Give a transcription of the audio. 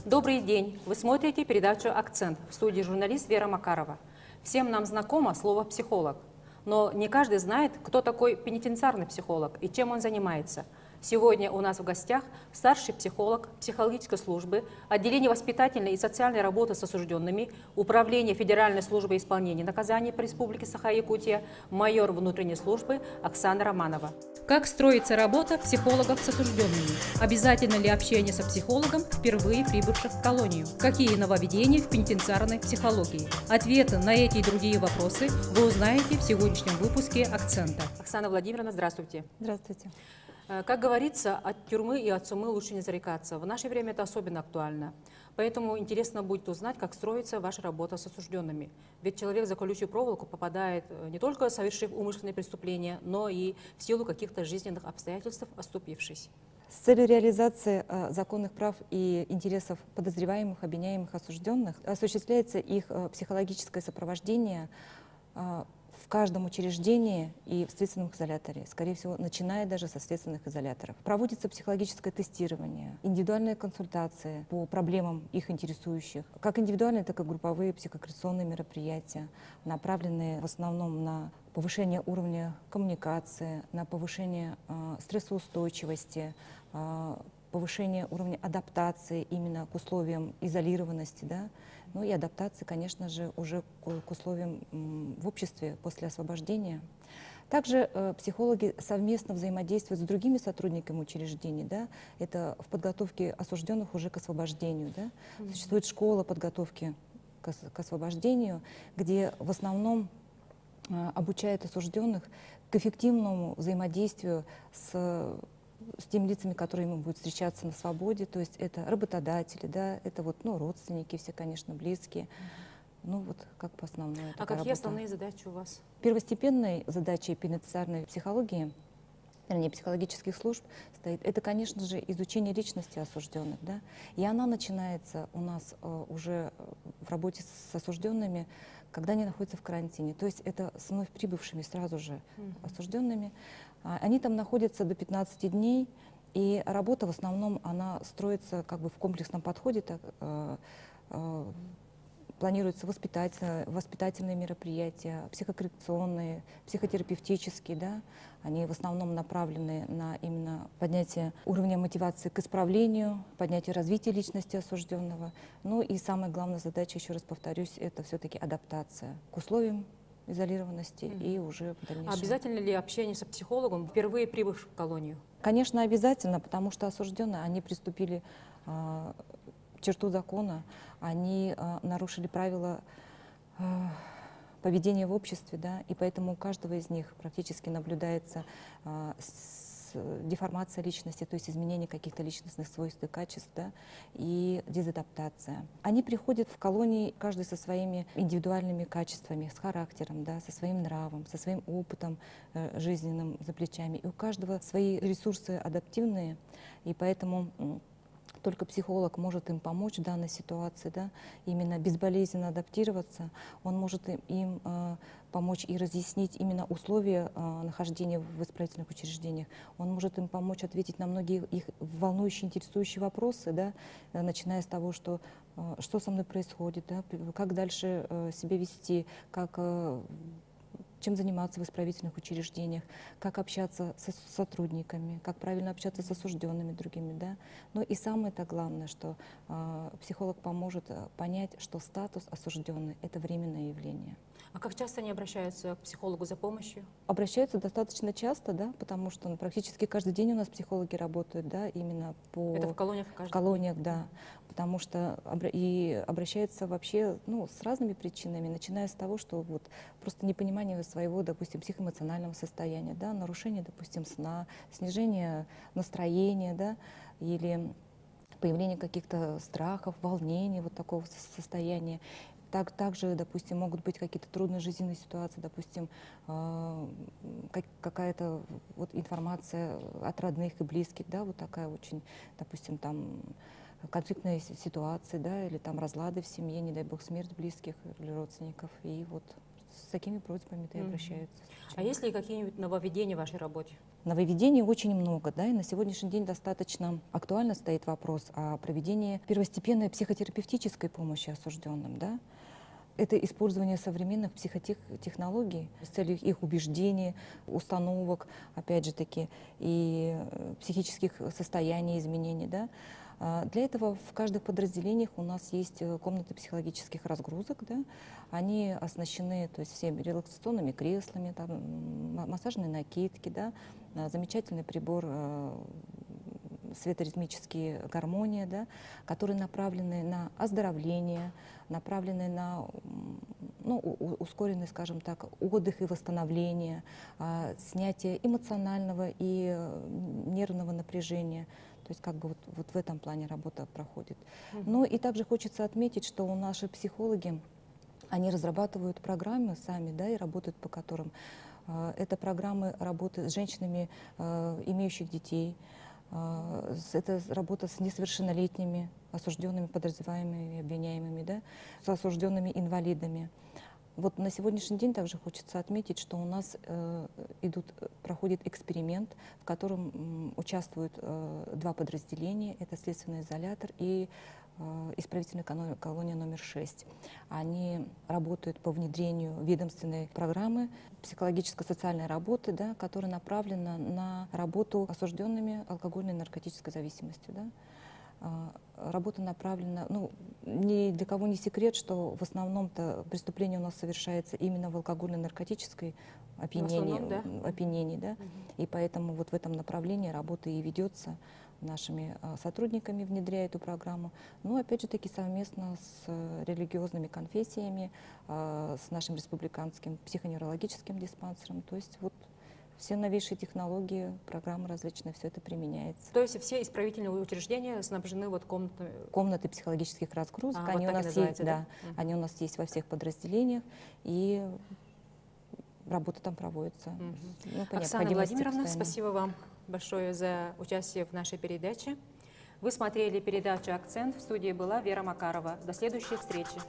Добрый день! Вы смотрите передачу «Акцент». В студии журналист Вера Макарова. Всем нам знакомо слово «психолог». Но не каждый знает, кто такой пенитенциарный психолог и чем он занимается. Сегодня у нас в гостях старший психолог психологической службы, отделение воспитательной и социальной работы с осужденными, Управление Федеральной службы исполнения наказаний по Республике Саха-Якутия, майор внутренней службы Оксана Романова. Как строится работа психологов с осужденными? Обязательно ли общение со психологом впервые прибывших в колонию? Какие нововведения в пенитенциарной психологии? Ответы на эти и другие вопросы вы узнаете в сегодняшнем выпуске «Акцента». Оксана Владимировна, здравствуйте. Здравствуйте. Как говорится, от тюрьмы и от сумы лучше не зарекаться. В наше время это особенно актуально. Поэтому интересно будет узнать, как строится ваша работа с осужденными. Ведь человек за колючую проволоку попадает не только совершив умышленные преступления, но и в силу каких-то жизненных обстоятельств оступившись. С целью реализации законных прав и интересов подозреваемых, обвиняемых, осужденных осуществляется их психологическое сопровождение в каждом учреждении и в следственном изоляторе, скорее всего, начиная даже со следственных изоляторов. Проводится психологическое тестирование, индивидуальные консультации по проблемам их интересующих, как индивидуальные, так и групповые психокоррекционные мероприятия, направленные в основном на повышение уровня коммуникации, на повышение стрессоустойчивости, повышение уровня адаптации именно к условиям изолированности, да? Ну и адаптации, конечно же, уже к условиям в обществе после освобождения. Также психологи совместно взаимодействуют с другими сотрудниками учреждений, да? Это в подготовке осужденных уже к освобождению. Да? Существует школа подготовки к освобождению, где в основном обучают осужденных к эффективному взаимодействию с теми лицами, которые ему будут встречаться на свободе, то есть это работодатели, да, это вот, ну, родственники все, конечно, близкие. Ну вот как по основному. А какие основные задачи у вас? Первостепенной задачей пенитенциарной психологии, вернее, психологических служб стоит, это, конечно же, изучение личности осужденных, да, и она начинается у нас уже в работе с осужденными, когда они находятся в карантине, то есть это с вновь прибывшими сразу же осужденными. Они там находятся до 15 дней, и работа в основном она строится как бы в комплексном подходе, так, планируются воспитательные мероприятия, психокоррекционные, психотерапевтические, да, они в основном направлены на именно поднятие уровня мотивации к исправлению, поднятие развития личности осужденного. Ну и самая главная задача, еще раз повторюсь, это все-таки адаптация к условиям изолированности и уже в дальнейшем. Обязательно ли общение с психологом впервые прибывших в колонию? Конечно, обязательно, потому что осужденные, они приступили черту закона, они нарушили правила поведения в обществе, да, и поэтому у каждого из них практически наблюдается деформация личности, то есть изменение каких-то личностных свойств и качеств, да, и дезадаптация. Они приходят в колонии каждый со своими индивидуальными качествами, с характером, да, со своим нравом, со своим опытом жизненным за плечами. И у каждого свои ресурсы адаптивные, и поэтому только психолог может им помочь в данной ситуации, да, именно безболезненно адаптироваться. Он может им помочь и разъяснить именно условия нахождения в исправительных учреждениях. Он может им помочь ответить на многие их волнующие, интересующие вопросы, да, начиная с того, что со мной происходит, да, как дальше себя вести, чем заниматься в исправительных учреждениях, как общаться с сотрудниками, как правильно общаться с осужденными другими. Да? Но и самое-то главное, что психолог поможет понять, что статус осужденный — это временное явление. А как часто они обращаются к психологу за помощью? Обращаются достаточно часто, да, потому что практически каждый день у нас психологи работают, да, именно по... Это в колониях? В колониях, да. Потому что и обращаются вообще, ну, с разными причинами, начиная с того, что вот просто непонимание своего, допустим, психоэмоционального состояния, да, нарушение, допустим, сна, снижение настроения, да, или появление каких-то страхов, волнений, вот такого состояния. Также, допустим, могут быть какие-то трудные жизненные ситуации, допустим, какая-то вот информация от родных и близких, да, вот такая очень, допустим, там конфликтные ситуации, да, или там разлады в семье, не дай бог, смерть близких или родственников. И вот с такими просьбами-то и обращаются. А есть ли какие-нибудь нововведения в вашей работе? Нововведений очень много, да, и на сегодняшний день достаточно актуально стоит вопрос о проведении первостепенной психотерапевтической помощи осужденным, да. Это использование современных психотехнологий с целью их убеждений, установок, опять же таки, и психических состояний, изменений, да. Для этого в каждых подразделениях у нас есть комнаты психологических разгрузок, да. Они оснащены, то есть, всеми релаксационными креслами, там, массажные накидки, да, замечательный прибор светоритмические гармония, да, которые направлены на оздоровление, направлены на ускоренный, скажем так, отдых и восстановление, снятие эмоционального и нервного напряжения. То есть как бы вот в этом плане работа проходит. Но и также хочется отметить, что у наши психологи, они разрабатывают программы сами, да, и работают по которым. Это программы работы с женщинами, имеющих детей. Это работа с несовершеннолетними, осужденными, подозреваемыми, обвиняемыми, да, с осужденными инвалидами. Вот на сегодняшний день также хочется отметить, что у нас проходит эксперимент, в котором участвуют два подразделения. Это следственный изолятор и исправительная колония номер 6. Они работают по внедрению ведомственной программы психологическо-социальной работы, да, которая направлена на работу с осужденными алкогольной и наркотической зависимостью. Да. Работа направлена, ни для кого не секрет, что в основном-то преступление у нас совершается именно в алкогольно-наркотической опьянении, да? И поэтому вот в этом направлении работа и ведется нашими сотрудниками, внедряя эту программу. Но опять же таки совместно с религиозными конфессиями, с нашим республиканским психоневрологическим диспансером. То есть вот все новейшие технологии, программы различные, все это применяется. То есть все исправительные учреждения снабжены вот комнатами? Комнаты психологических разгрузок, они вот у нас есть, да? Они у нас есть во всех подразделениях, и работа там проводится. Оксана Владимировна, спасибо вам большое за участие в нашей передаче. Вы смотрели передачу «Акцент». В студии была Вера Макарова. До следующей встречи.